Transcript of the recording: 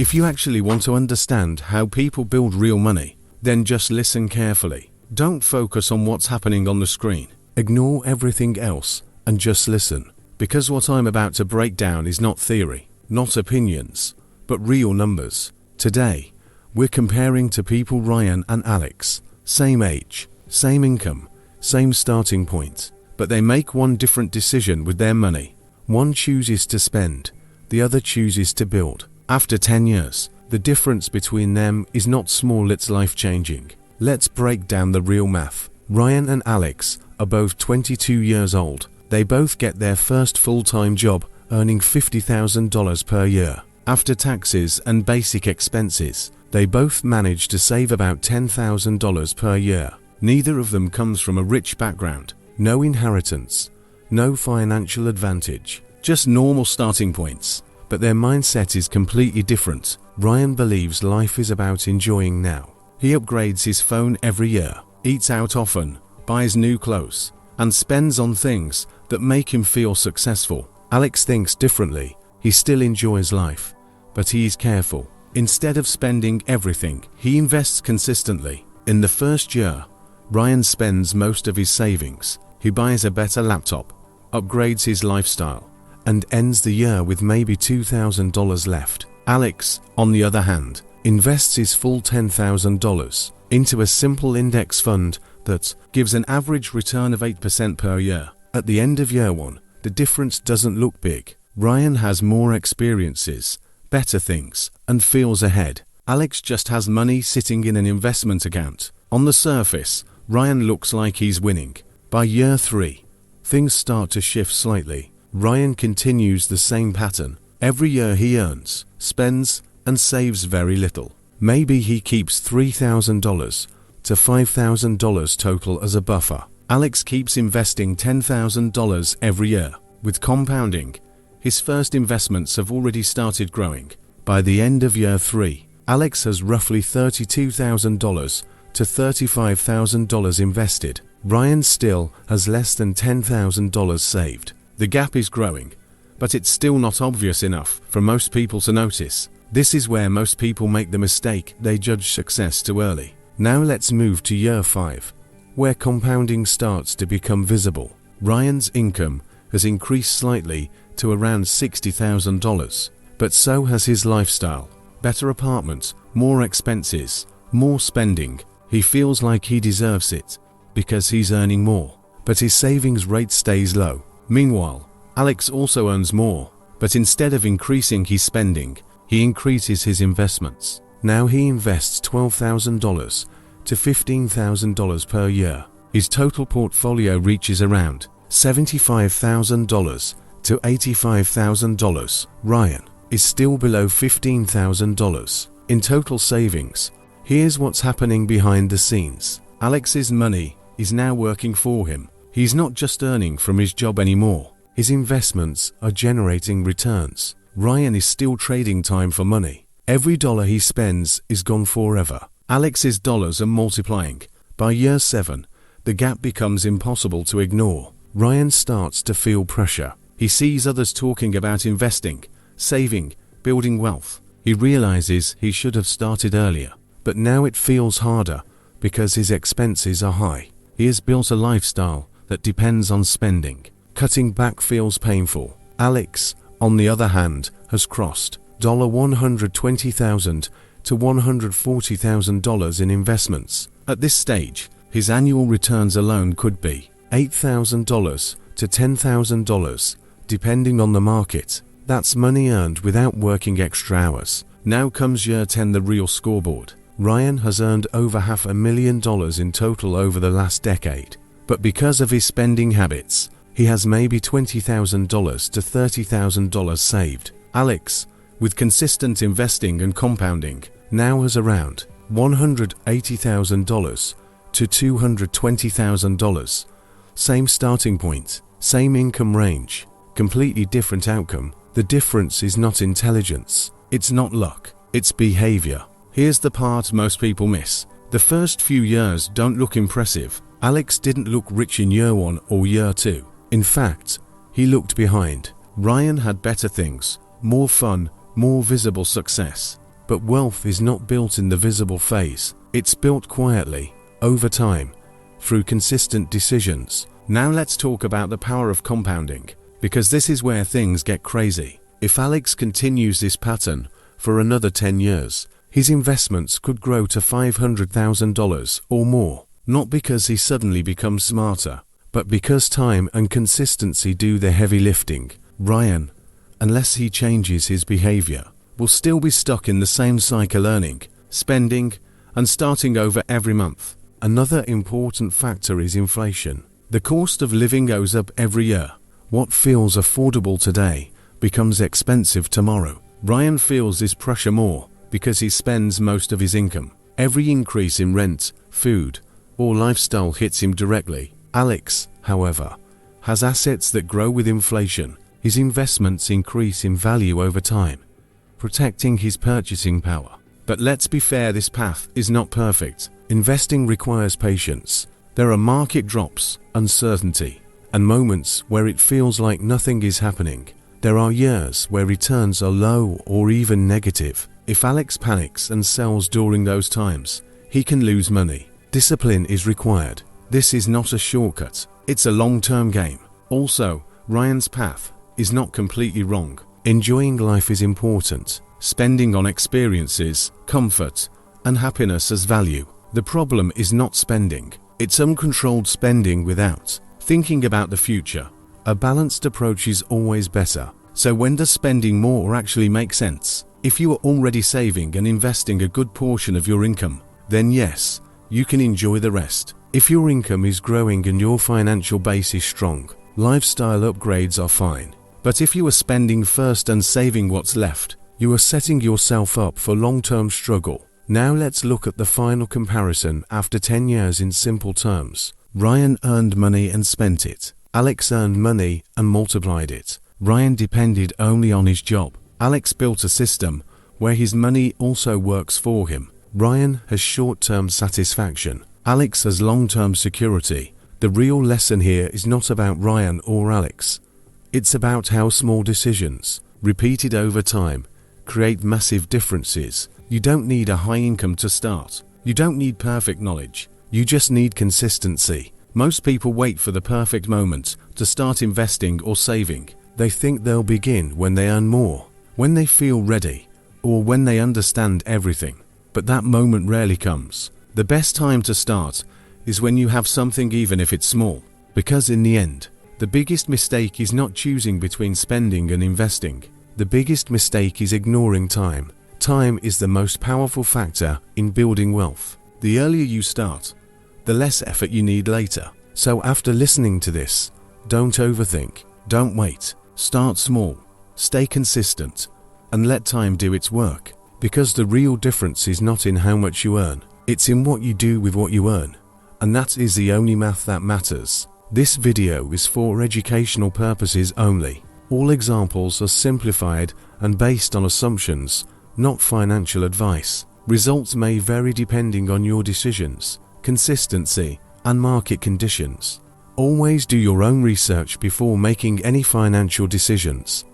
If you actually want to understand how people build real money, then just listen carefully. Don't focus on what's happening on the screen. Ignore everything else and just listen. Because what I'm about to break down is not theory, not opinions, but real numbers. Today, we're comparing to people Ryan and Alex. Same age, same income, same starting point. But they make one different decision with their money. One chooses to spend, the other chooses to build. After 10 years, the difference between them is not small, it's life-changing. Let's break down the real math. Ryan and Alex are both 22 years old. They both get their first full-time job, earning $50,000 per year. After taxes and basic expenses, they both manage to save about $10,000 per year. Neither of them comes from a rich background. No inheritance, no financial advantage, just normal starting points. But their mindset is completely different. Ryan believes life is about enjoying now. He upgrades his phone every year, eats out often, buys new clothes, and spends on things that make him feel successful. Alex thinks differently. He still enjoys life, but he is careful. Instead of spending everything, he invests consistently. In the first year, Ryan spends most of his savings. He buys a better laptop, upgrades his lifestyle, and ends the year with maybe $2,000 left. Alex, on the other hand, invests his full $10,000 into a simple index fund that gives an average return of 8% per year. At the end of year one, the difference doesn't look big. Ryan has more experiences, better things, and feels ahead. Alex just has money sitting in an investment account. On the surface, Ryan looks like he's winning. By year 3, things start to shift slightly. Ryan continues the same pattern. Every year he earns, spends, and saves very little. Maybe he keeps $3,000 to $5,000 total as a buffer. Alex keeps investing $10,000 every year. With compounding, his first investments have already started growing. By the end of year 3, Alex has roughly $32,000 to $35,000 invested. Ryan still has less than $10,000 saved. The gap is growing, but it's still not obvious enough for most people to notice. This is where most people make the mistake. They judge success too early. Now let's move to year 5, where compounding starts to become visible. Ryan's income has increased slightly to around $60,000, but so has his lifestyle. Better apartment, more expenses, more spending. He feels like he deserves it because he's earning more, but his savings rate stays low. Meanwhile, Alex also earns more, but instead of increasing his spending, he increases his investments. Now he invests $12,000 to $15,000 per year. His total portfolio reaches around $75,000 to $85,000. Ryan is still below $15,000 in total savings. Here's what's happening behind the scenes. Alex's money is now working for him. He's not just earning from his job anymore. His investments are generating returns. Ryan is still trading time for money. Every dollar he spends is gone forever. Alex's dollars are multiplying. By year 7, the gap becomes impossible to ignore. Ryan starts to feel pressure. He sees others talking about investing, saving, building wealth. He realizes he should have started earlier, but now it feels harder because his expenses are high. He has built a lifestyle that depends on spending. Cutting back feels painful. Alex, on the other hand, has crossed $120,000 to $140,000 in investments. At this stage, his annual returns alone could be $8,000 to $10,000, depending on the market. That's money earned without working extra hours. Now comes year 10, the real scoreboard. Ryan has earned over $500,000 in total over the last decade. But because of his spending habits, he has maybe $20,000 to $30,000 saved. Alex, with consistent investing and compounding, now has around $180,000 to $220,000. Same starting point, same income range, completely different outcome. The difference is not intelligence, it's not luck, it's behavior. Here's the part most people miss. The first few years don't look impressive. Alex didn't look rich in year 1 or year 2. In fact, he looked behind. Ryan had better things, more fun, more visible success. But wealth is not built in the visible phase. It's built quietly, over time, through consistent decisions. Now let's talk about the power of compounding, because this is where things get crazy. If Alex continues this pattern for another 10 years, his investments could grow to $500,000 or more, not because he suddenly becomes smarter, but because time and consistency do the heavy lifting. Ryan, unless he changes his behavior, will still be stuck in the same cycle, earning, spending, and starting over every month. Another important factor is inflation. The cost of living goes up every year. What feels affordable today becomes expensive tomorrow. Ryan feels this pressure more because he spends most of his income. Every increase in rent, food, or lifestyle hits him directly. Alex, however, has assets that grow with inflation. His investments increase in value over time, protecting his purchasing power. But let's be fair, this path is not perfect. Investing requires patience. There are market drops, uncertainty, and moments where it feels like nothing is happening. There are years where returns are low or even negative. If Alex panics and sells during those times, he can lose money. Discipline is required. This is not a shortcut. It's a long-term game. Also, Ryan's path is not completely wrong. Enjoying life is important. Spending on experiences, comfort, and happiness as value. The problem is not spending. It's uncontrolled spending without thinking about the future. A balanced approach is always better. So when does spending more actually make sense? If you are already saving and investing a good portion of your income, then yes, you can enjoy the rest. If your income is growing and your financial base is strong, lifestyle upgrades are fine. But if you are spending first and saving what's left, you are setting yourself up for long-term struggle. Now let's look at the final comparison after 10 years in simple terms. Ryan earned money and spent it. Alex earned money and multiplied it. Ryan depended only on his job. Alex built a system where his money also works for him. Ryan has short-term satisfaction. Alex has long-term security. The real lesson here is not about Ryan or Alex. It's about how small decisions, repeated over time, create massive differences. You don't need a high income to start. You don't need perfect knowledge. You just need consistency. Most people wait for the perfect moment to start investing or saving. They think they'll begin when they earn more, when they feel ready, or when they understand everything. But that moment rarely comes. The best time to start is when you have something, even if it's small. Because in the end, the biggest mistake is not choosing between spending and investing. The biggest mistake is ignoring time. Time is the most powerful factor in building wealth. The earlier you start, the less effort you need later. So after listening to this, don't overthink, don't wait. Start small, stay consistent, and let time do its work. Because the real difference is not in how much you earn, it's in what you do with what you earn. And that is the only math that matters. This video is for educational purposes only. All examples are simplified and based on assumptions, not financial advice. Results may vary depending on your decisions, consistency, and market conditions. Always do your own research before making any financial decisions.